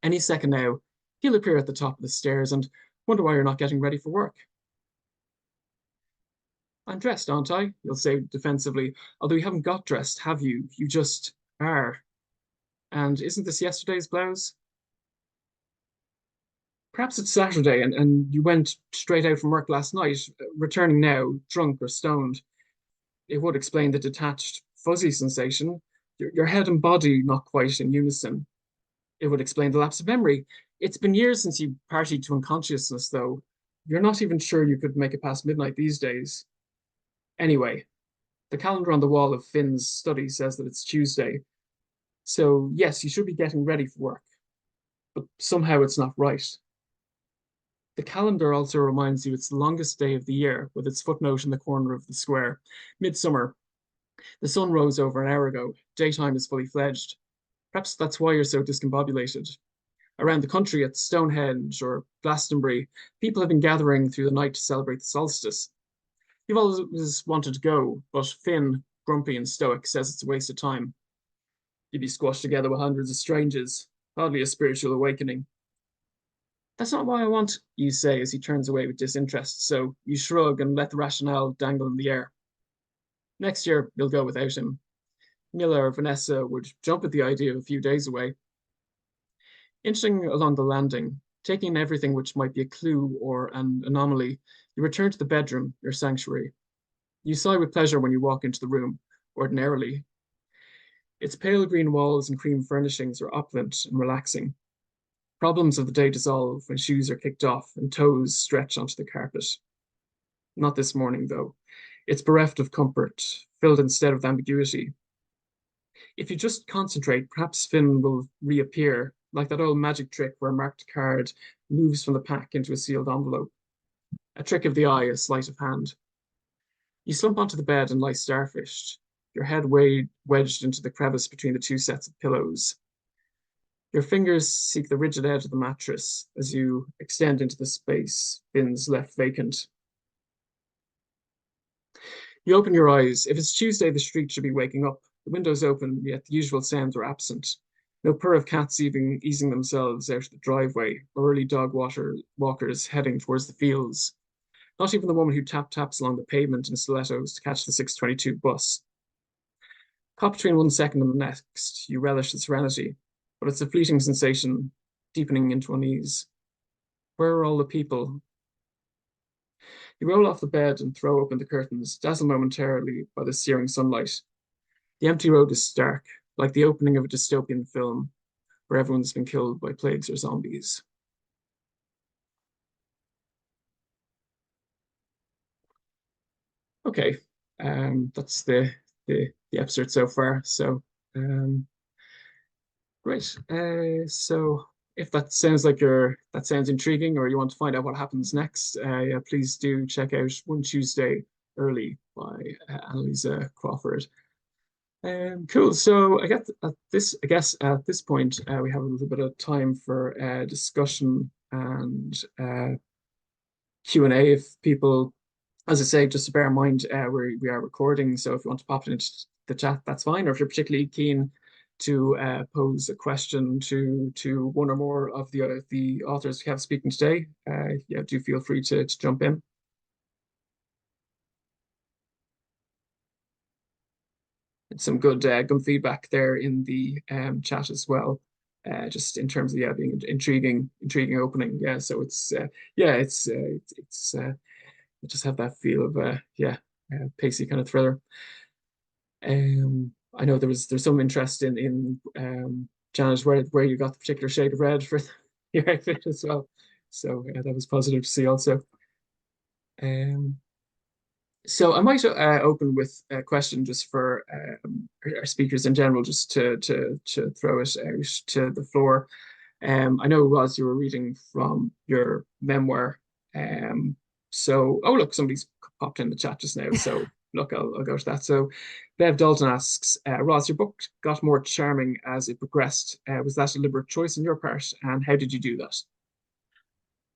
Any second now, he'll appear at the top of the stairs and wonder why you're not getting ready for work. I'm dressed, aren't I? You'll say defensively, although you haven't got dressed, have you? You just are. And isn't this yesterday's blouse? Perhaps it's Saturday and you went straight out from work last night, returning now, drunk or stoned. It would explain the detached, fuzzy sensation, your head and body not quite in unison. It would explain the lapse of memory. It's been years since you partied to unconsciousness, though. You're not even sure you could make it past midnight these days. Anyway, the calendar on the wall of Finn's study says that it's Tuesday. So, yes, you should be getting ready for work. But somehow it's not right. The calendar also reminds you it's the longest day of the year, with its footnote in the corner of the square. Midsummer. The sun rose over an hour ago. Daytime is fully fledged. Perhaps that's why you're so discombobulated. Around the country at Stonehenge or Glastonbury, people have been gathering through the night to celebrate the solstice. You've always wanted to go, but Finn, grumpy and stoic, says it's a waste of time. You'd be squashed together with hundreds of strangers. Hardly a spiritual awakening. That's not what I want, you say as he turns away with disinterest, so you shrug and let the rationale dangle in the air. Next year, you'll go without him. Mila or Vanessa would jump at the idea of a few days away. Inching along the landing, taking in everything which might be a clue or an anomaly, you return to the bedroom, your sanctuary. You sigh with pleasure when you walk into the room, ordinarily. Its pale green walls and cream furnishings are opulent and relaxing. Problems of the day dissolve when shoes are kicked off and toes stretch onto the carpet. Not this morning, though. It's bereft of comfort, filled instead with ambiguity. If you just concentrate, perhaps Finn will reappear, like that old magic trick where a marked card moves from the pack into a sealed envelope. A trick of the eye, a sleight of hand. You slump onto the bed and lie starfished, your head wedged into the crevice between the two sets of pillows. Your fingers seek the rigid edge of the mattress as you extend into the space Finn's left vacant. You open your eyes. If it's Tuesday, the street should be waking up. The windows open, yet the usual sounds are absent. No purr of cats even easing themselves out of the driveway, or early walkers heading towards the fields. Not even the woman who taps along the pavement in stilettos to catch the 6:22 bus. Caught between 1 second and the next, you relish the serenity, but it's a fleeting sensation, deepening into unease. Where are all the people? You roll off the bed and throw open the curtains, dazzled momentarily by the searing sunlight. The empty road is stark, like the opening of a dystopian film, where everyone's been killed by plagues or zombies. Okay, that's the episode so far. So great. So if that sounds like that sounds intriguing, or you want to find out what happens next, yeah, please do check out One Tuesday Early by Annalisa Crawford. Cool. So I guess at this point we have a little bit of time for discussion and Q&A. If people, as I say, just to bear in mind, we are recording, so if you want to pop it into the chat, that's fine. Or if you're particularly keen to pose a question to one or more of the authors we have speaking today, yeah, do feel free to jump in. And some good feedback there in the chat as well. Just in terms of being intriguing opening. Yeah, so it's it just have that feel of pacey kind of thriller. I know there's some interest in Janet, where you got the particular shade of red for your outfit as well. So that was positive to see also. So I might open with a question just for our speakers in general, just to throw it out to the floor. I know, Roz, you were reading from your memoir. So, oh, look, somebody's popped in the chat just now. So, look, I'll go to that. So, Bev Dalton asks, Roz, your book got more charming as it progressed. Was that a deliberate choice on your part? And how did you do that?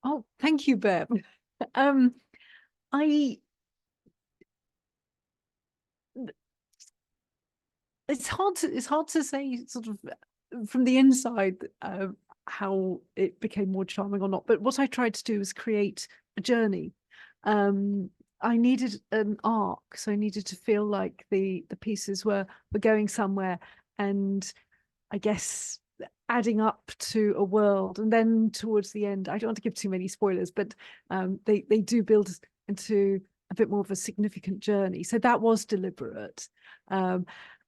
Oh, thank you, Bev. It's hard to say sort of from the inside how it became more charming or not. But what I tried to do was create a journey. I needed an arc, so I needed to feel like the pieces were going somewhere, and I guess adding up to a world. And then towards the end, I don't want to give too many spoilers, but they do build into a bit more of a significant journey. So that was deliberate.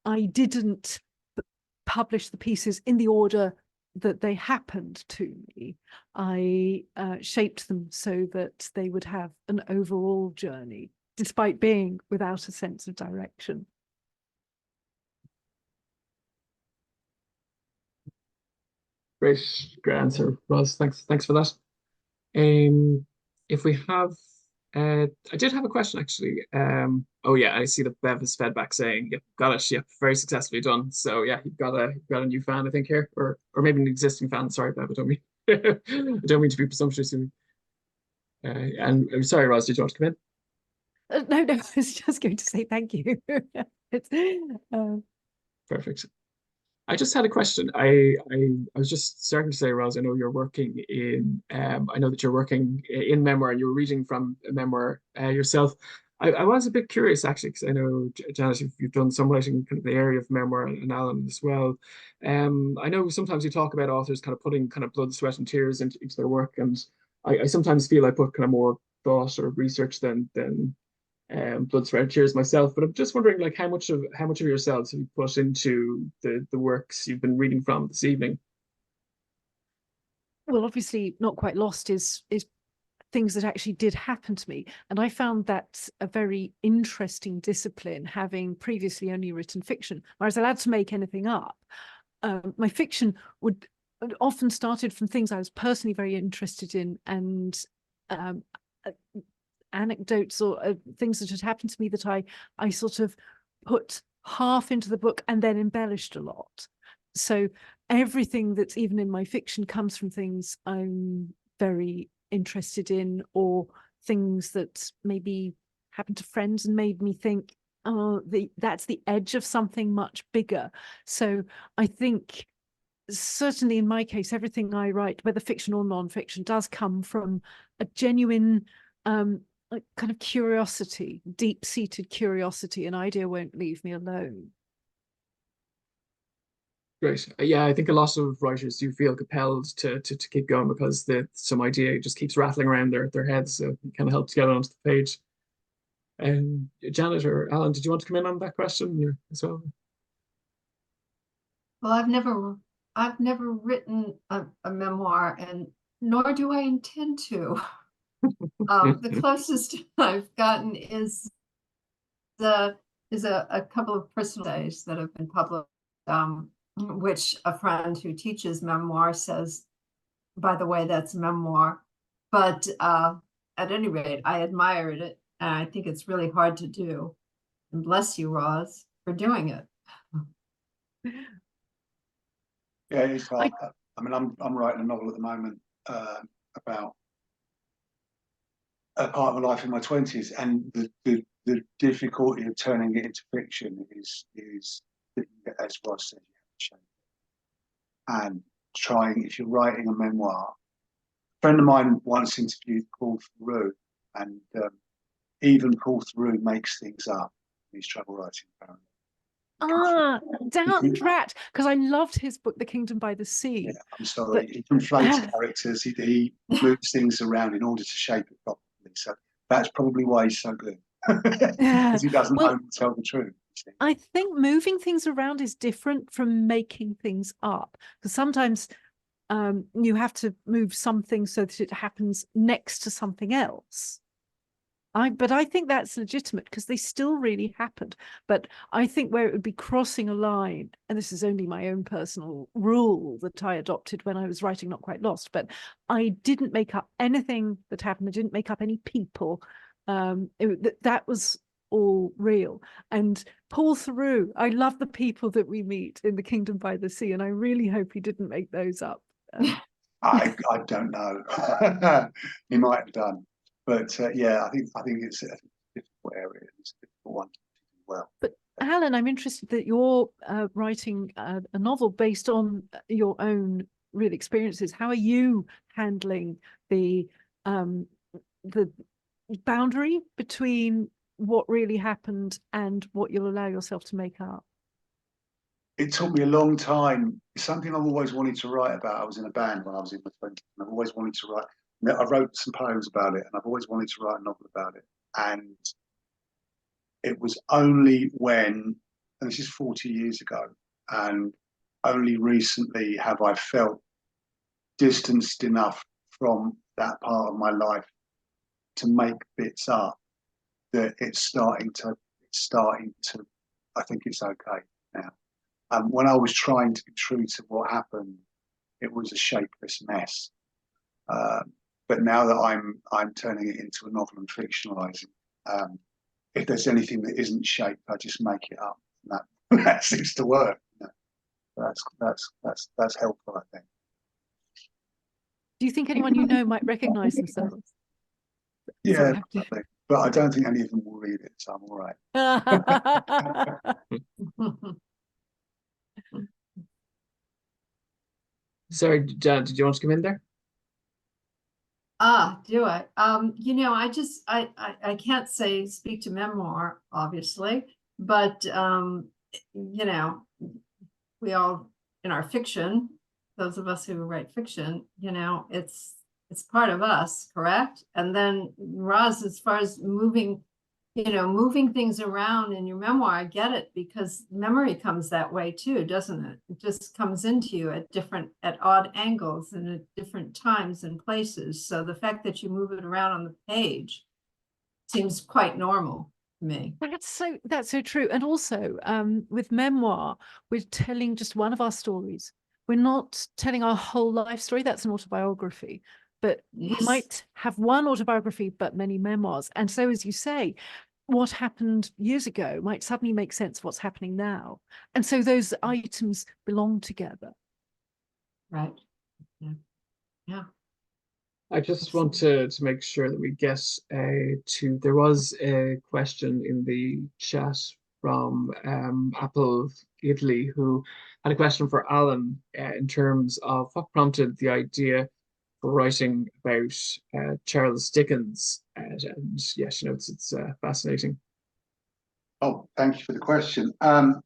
I didn't publish the pieces in the order that they happened to me. I shaped them so that they would have an overall journey, despite being without a sense of direction. Great answer, Roz. Thanks for that. If we have, I did have a question actually. Oh yeah, I see that Bev has fed back saying, "Yep, got it. Yep, very successfully done." So yeah, you've got a new fan, I think here, or maybe an existing fan. Sorry, Bev, I don't mean I don't mean to be presumptuous. And I'm sorry, Roz, did you want to come in? No, I was just going to say thank you. Perfect. I just had a question. I was just starting to say, Roz, I know you're working in I know that you're working in memoir and you're reading from a memoir yourself. I was a bit curious actually, because I know, Janet, you've done some writing kind of the area of memoir, and Alan as well. I know sometimes you talk about authors kind of putting kind of blood, sweat, and tears into their work, and I sometimes feel I put kind of more thought or research than blood, sweat, and tears myself. But I'm just wondering, like, how much of yourselves have you put into the works you've been reading from this evening? Well, obviously, Not Quite Lost is things that actually did happen to me, and I found that a very interesting discipline, having previously only written fiction, where I was allowed to make anything up. My fiction would often started from things I was personally very interested in, and anecdotes or things that had happened to me that I sort of put half into the book and then embellished a lot. So everything that's even in my fiction comes from things I'm very interested in, or things that maybe happened to friends and made me think, oh, that's the edge of something much bigger. So I think certainly in my case, everything I write, whether fiction or non-fiction, does come from a genuine like kind of curiosity, deep-seated curiosity. An idea won't leave me alone. Great. Yeah, I think a lot of writers do feel compelled to keep going because some idea just keeps rattling around their heads, so it kind of helps get onto the page. Janet or Alan, did you want to come in on that question as well? Well, I've never written a memoir, and nor do I intend to. The closest I've gotten is a couple of personal essays that have been published, which a friend who teaches memoir says, by the way, that's memoir. But at any rate, I admired it, and I think it's really hard to do. And bless you, Roz, for doing it. Yeah, it's hard. I mean, I'm writing a novel at the moment about a part of my life in my 20s, and the difficulty of turning it into fiction is as Ross said, you have to shape it. And trying, if you're writing a memoir, a friend of mine once interviewed Paul Theroux, and even Paul Theroux makes things up in his travel writing, apparently. Damn drat, because I loved his book, The Kingdom by the Sea. Yeah, I'm sorry. He conflates characters. He moves things around in order to shape it properly. So that's probably why he's so good. Because he doesn't only tell the truth. I think moving things around is different from making things up. Because sometimes you have to move something so that it happens next to something else. But I think that's legitimate because they still really happened. But I think where it would be crossing a line, and this is only my own personal rule that I adopted when I was writing Not Quite Lost, but I didn't make up anything that happened. I didn't make up any people. That was all real. And Paul Theroux, I love the people that we meet in The Kingdom by the Sea, and I really hope he didn't make those up. I don't know. He might have done. But yeah, I think it's a difficult area. It's a difficult one to do well. But Alan, I'm interested that you're writing a novel based on your own real experiences. How are you handling the boundary between what really happened and what you'll allow yourself to make up? It took me a long time. It's something I've always wanted to write about. I was in a band when I was in my 20s, and I've always wanted to write. I wrote some poems about it, and I've always wanted to write a novel about it. And it was only when, and this is 40 years ago, and only recently have I felt distanced enough from that part of my life to make bits up that it's starting to, I think it's okay now. When I was trying to be true to what happened, it was a shapeless mess. But now that I'm turning it into a novel and fictionalizing, if there's anything that isn't shaped, I just make it up. And that seems to work. You know? That's helpful, I think. Do you think anyone you know might recognize themselves? Yeah, probably. But I don't think any of them will read it, so I'm all right. Sorry, Jan, did you want to come in there? Do I? You know, I can't speak to memoir, obviously, but you know, we all in our fiction, those of us who write fiction, you know, it's part of us, correct? And then Roz, as far as moving things around in your memoir, I get it, because memory comes that way too, doesn't it? It just comes into you at odd angles and at different times and places. So the fact that you move it around on the page seems quite normal to me. That's so true. And also with memoir, we're telling just one of our stories. We're not telling our whole life story. That's an autobiography. But Yes. We might have one autobiography, but many memoirs. And so, as you say, what happened years ago might suddenly make sense of what's happening now. And so those items belong together. Right. Yeah. I just want to make sure that we get to, there was a question in the chat from Apple Italy, who had a question for Alan in terms of what prompted the idea for writing about Charles Dickens. And yeah, she notes it's fascinating. Oh, thank you for the question. I've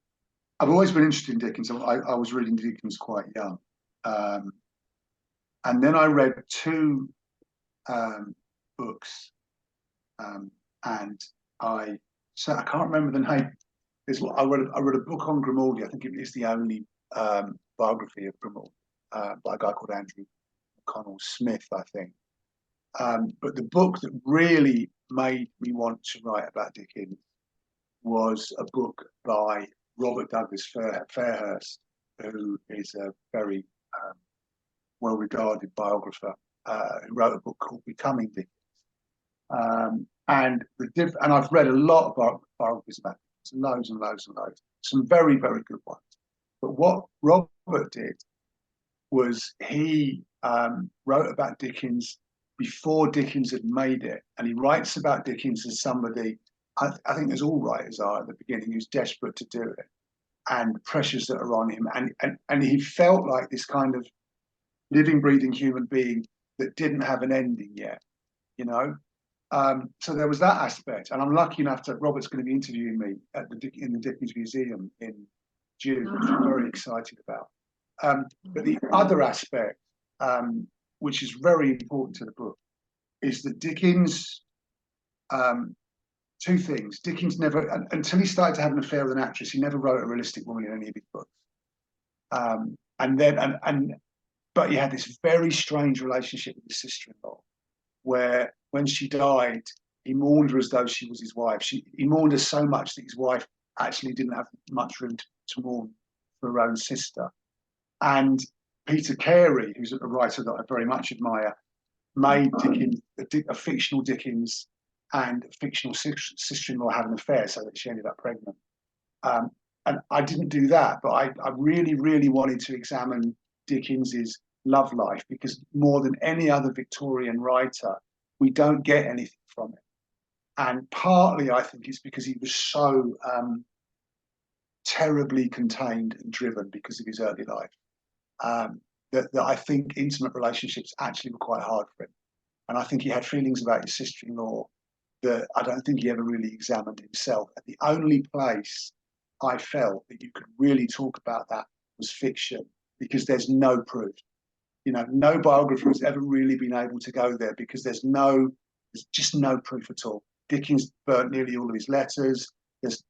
always been interested in Dickens. I was reading Dickens quite young. And then I read two books, and I can't remember the name. I read a book on Grimaldi. I think it is the only biography of Grimaldi by a guy called Andrew Smith, I think. But the book that really made me want to write about Dickens was a book by Robert Douglas Fairhurst, who is a very well-regarded biographer, who wrote a book called Becoming Dickens. And I've read a lot of biographies about Dickens, loads and loads and loads, some very, very good ones. But what Robert did was he wrote about Dickens before Dickens had made it, and he writes about Dickens as somebody, I think as all writers are at the beginning, who's desperate to do it, and pressures that are on him, and he felt like this kind of living, breathing human being that didn't have an ending yet, you know. So there was that aspect, and I'm lucky enough that Robert's going to be interviewing me in the Dickens Museum in June, which I'm very excited about. But the other aspect, which is very important to the book, is that Dickens, two things. Dickens never, until he started to have an affair with an actress, he never wrote a realistic woman in any of his books. But he had this very strange relationship with his sister-in-law, where when she died, he mourned her as though she was his wife. He mourned her so much that his wife actually didn't have much room to mourn for her own sister. And Peter Carey, who's a writer that I very much admire, made Dickens a fictional Dickens and a fictional sister-in-law had an affair, so that she ended up pregnant. And I didn't do that, but I really, really wanted to examine Dickens's love life, because more than any other Victorian writer, we don't get anything from it. And partly, I think, it's because he was so terribly contained and driven because of his early life, that I think intimate relationships actually were quite hard for him. And I think he had feelings about his sister-in-law that I don't think he ever really examined himself. And the only place I felt that you could really talk about that was fiction, because there's no proof. You know, no biographer has ever really been able to go there, because there's just no proof at all. Dickens burnt nearly all of his letters. There's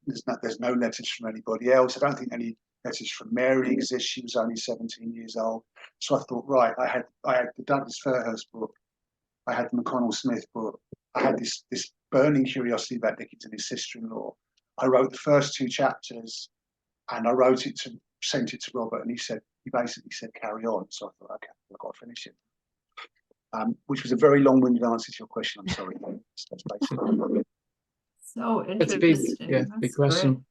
no letters from anybody else. I don't think any letters from Mary exist. She was only 17 years old. So I thought, right, I had the Douglas Fairhurst book, I had the McConnell Smith book, I had this burning curiosity about Dickens and his sister-in-law. I wrote the first two chapters, and I sent it to Robert, and he basically said, carry on. So I thought, okay, I've got to finish it. Which was a very long-winded answer to your question. I'm sorry. That's basically. So It's interesting. a big question. Great.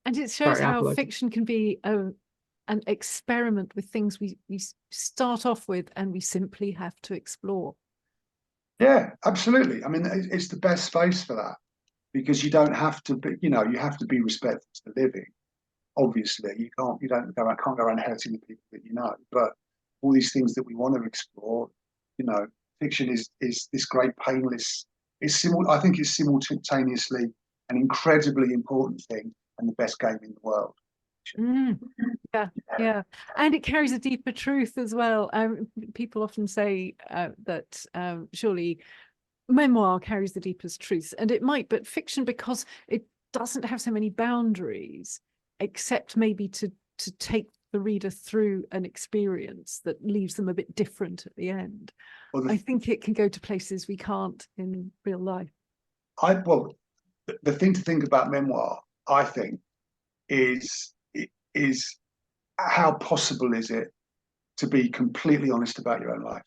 And it shows Sorry, how Apple, fiction can be an experiment with things we start off with and we simply have to explore. Yeah, absolutely. I mean, it's the best space for that, because you don't have to be, you have to be respectful to the living. Obviously, you can't go around hurting the people that you know. But all these things that we want to explore, fiction is this great painless. I think it's simultaneously an incredibly important thing and the best game in the world. Yeah, and it carries a deeper truth as well. People often say that surely memoir carries the deepest truth, and it might, but fiction, because it doesn't have so many boundaries, except maybe to take the reader through an experience that leaves them a bit different at the end. I think it can go to places we can't in real life. The thing to think about memoir, I think, is how possible is it to be completely honest about your own life?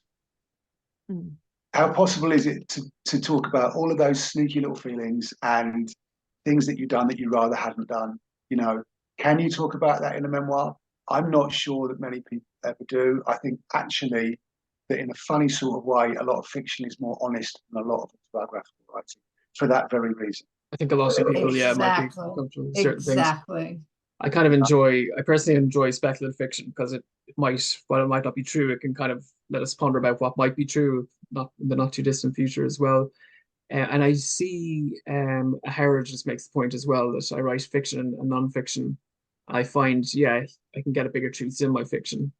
How possible is it to talk about all of those sneaky little feelings and things that you've done that you rather hadn't done? Can you talk about that in a memoir? I'm not sure that many people ever do. I think actually that in a funny sort of way, a lot of fiction is more honest than a lot of biographical writing, for that very reason. I think a lot of people, yeah, might be Exactly. comfortable with certain things. Exactly. I personally enjoy speculative fiction because while it might not be true, it can kind of let us ponder about what might be true, not in the not too distant future as well. And I see Howard just makes the point as well that I write fiction and non-fiction. I find, yeah, I can get a bigger truths in my fiction.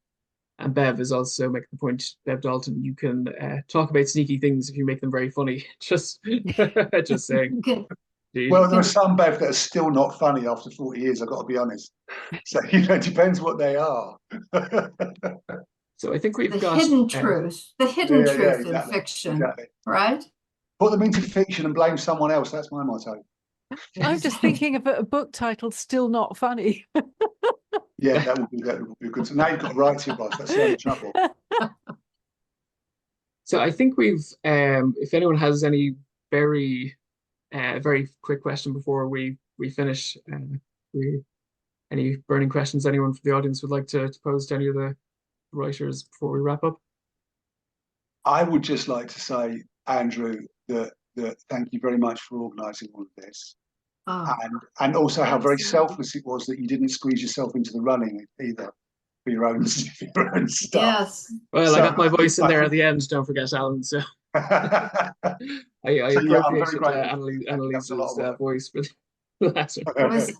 And Bev is also making the point, Bev Dalton, you can talk about sneaky things if you make them very funny. Just saying. Well, there are some, Bev, that are still not funny after 40 years, I've got to be honest. So, it depends what they are. So I think we've the got hidden truth, the hidden truth exactly, in fiction, exactly. right? Put them into fiction and blame someone else. That's my motto. I'm just thinking of a book titled "Still Not Funny." Yeah, that would be good. So now you've got to write it, boss. That's the only trouble. So I think we've, if anyone has any very quick question before we finish, any burning questions anyone from the audience would like to pose to any of the writers before we wrap up? I would just like to say, Andrew, that thank you very much for organising all of this. And also how very selfless it was that you didn't squeeze yourself into the running either for your own stuff. Yes. Well, so, I got my voice in there at the end. Don't forget, Alan. So I appropriated Annalisa's voice for the latter. It was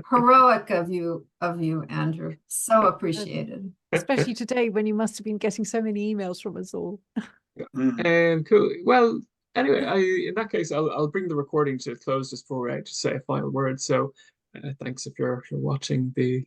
heroic of you, Andrew. So appreciated. Especially today when you must have been getting so many emails from us all. Cool. Well, anyway, in that case, I'll bring the recording to a close just before I just say a final word. So thanks if you're watching the